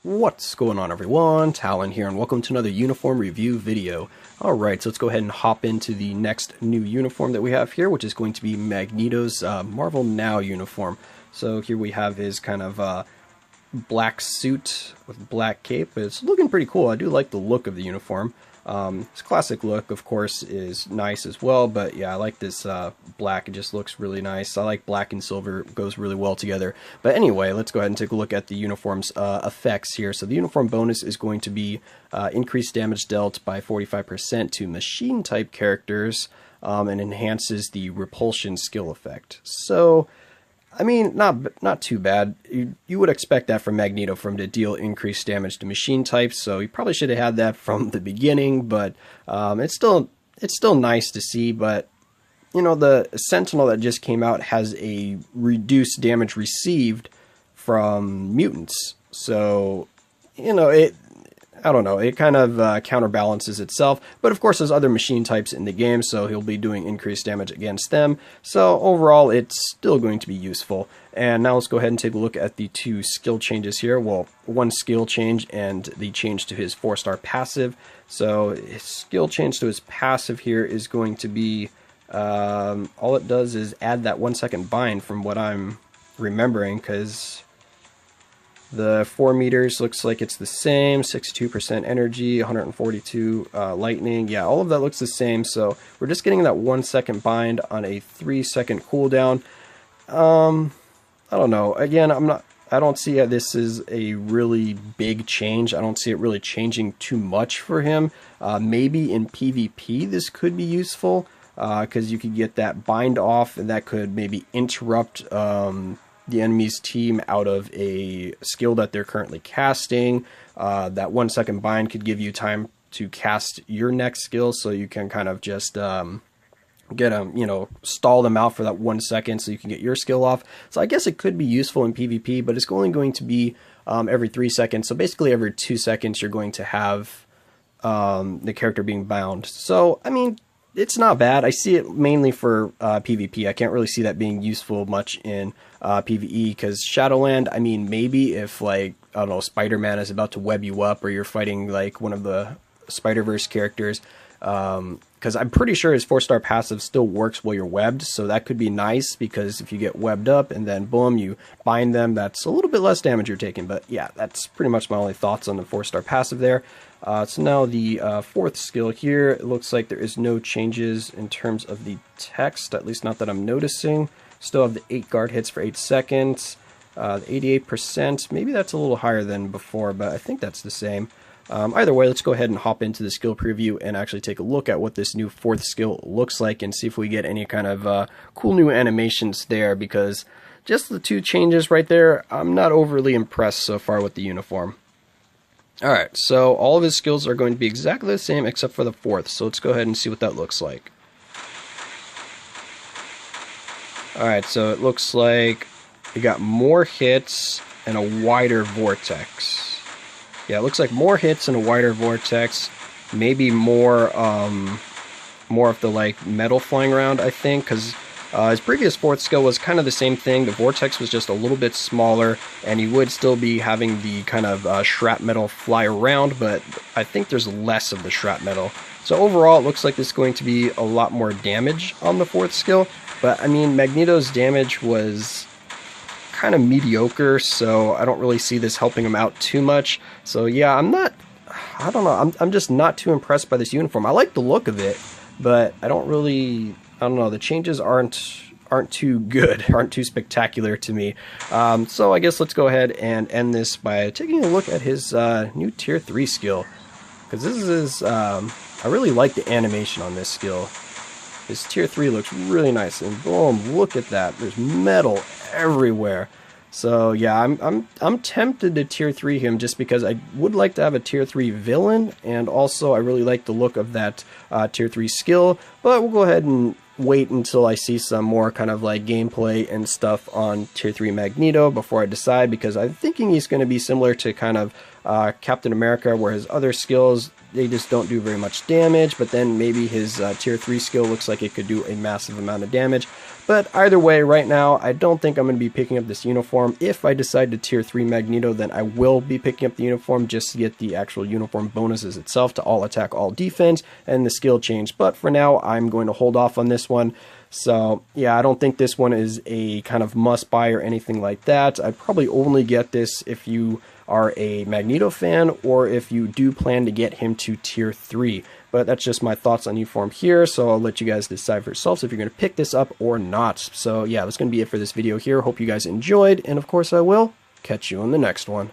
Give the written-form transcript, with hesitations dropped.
What's going on, everyone? Talen here, and welcome to another uniform review video. Alright, so let's go ahead and hop into the next new uniform that we have here, which is going to be Magneto's Marvel Now uniform. So here we have his kind of black suit with black cape. It's looking pretty cool. I do like the look of the uniform. His classic look, of course, is nice as well, but yeah, I like this black. It just looks really nice. I like black and silver. It goes really well together. But anyway, let's go ahead and take a look at the uniform's effects here. So the uniform bonus is going to be increased damage dealt by 45% to machine-type characters, and enhances the repulsion skill effect. So, I mean, not too bad. You would expect that from Magneto, for him to deal increased damage to machine types, so he probably should have had that from the beginning, but it's still nice to see. But, you know, the Sentinel that just came out has a reduced damage received from mutants, so, you know, I don't know, it kind of counterbalances itself, but of course there's other machine types in the game, so he'll be doing increased damage against them, so overall it's still going to be useful. And now let's go ahead and take a look at the two skill changes here. Well, one skill change and the change to his 4-star passive. So his skill change to his passive here is going to be, all it does is add that 1-second bind from what I'm remembering, because the 4 meters looks like it's the same, 62% energy, 142 lightning. Yeah, all of that looks the same, so we're just getting that 1-second bind on a 3-second cooldown. I don't know. Again, I don't see this is a really big change. I don't see it really changing too much for him. Maybe in PvP this could be useful, because you could get that bind off, and that could maybe interrupt the enemy's team out of a skill that they're currently casting. That 1-second bind could give you time to cast your next skill, so you can kind of just get them, you know, stall them out for that 1 second so you can get your skill off. So I guess it could be useful in PvP, but it's only going to be every 3 seconds. So basically every 2 seconds you're going to have the character being bound. So, I mean, it's not bad. I see it mainly for PvP. I can't really see that being useful much in PvE, because Shadowland, I mean, maybe if, like, I don't know, Spider-Man is about to web you up, or you're fighting, like, one of the Spider-Verse characters, because I'm pretty sure his 4-star passive still works while you're webbed, so that could be nice, because if you get webbed up and then boom, you bind them, that's a little bit less damage you're taking. But yeah, that's pretty much my only thoughts on the 4-star passive there. So now the 4th skill here, it looks like there is no changes in terms of the text, at least not that I'm noticing. Still have the 8 guard hits for 8 seconds, the 88%, maybe that's a little higher than before, but I think that's the same. Either way, let's go ahead and hop into the skill preview and actually take a look at what this new 4th skill looks like, and see if we get any kind of cool new animations there, because just the 2 changes right there, I'm not overly impressed so far with the uniform. Alright, so all of his skills are going to be exactly the same except for the 4th, so let's go ahead and see what that looks like. Alright, so it looks like we got more hits and a wider vortex. Yeah, it looks like more hits and a wider vortex, maybe more of the, like, metal flying around, I think, because his previous 4th skill was kind of the same thing. The vortex was just a little bit smaller, and he would still be having the kind of shrapnel fly around, but I think there's less of the shrapnel. So overall, it looks like there's going to be a lot more damage on the 4th skill, but I mean, Magneto's damage was kind of mediocre, so I don't really see this helping him out too much. So yeah, I don't know, I'm just not too impressed by this uniform. I like the look of it, but I don't know, the changes aren't too good, aren't too spectacular to me. So I guess let's go ahead and end this by taking a look at his new tier 3 skill, because this is, I really like the animation on this skill. His tier 3 looks really nice, and boom, look at that, there's metal everywhere. So yeah, I'm tempted to tier 3 him, just because I would like to have a tier 3 villain, and also I really like the look of that tier 3 skill. But we'll go ahead and wait until I see some more kind of like gameplay and stuff on tier 3 Magneto before I decide, because I'm thinking he's going to be similar to kind of Captain America, where his other skills, they just don't do very much damage, but then maybe his tier 3 skill looks like it could do a massive amount of damage. But either way, right now, I don't think I'm going to be picking up this uniform. If I decide to tier 3 Magneto, then I will be picking up the uniform just to get the actual uniform bonuses itself to all attack, all defense, and the skill change. But for now, I'm going to hold off on this one. So yeah, I don't think this one is a kind of must buy or anything like that. I'd probably only get this if you are a Magneto fan or if you do plan to get him to tier 3. But that's just my thoughts on uniform here, so I'll let you guys decide for yourselves if you're going to pick this up or not. So yeah, that's going to be it for this video here. Hope you guys enjoyed, and of course I will catch you on the next one.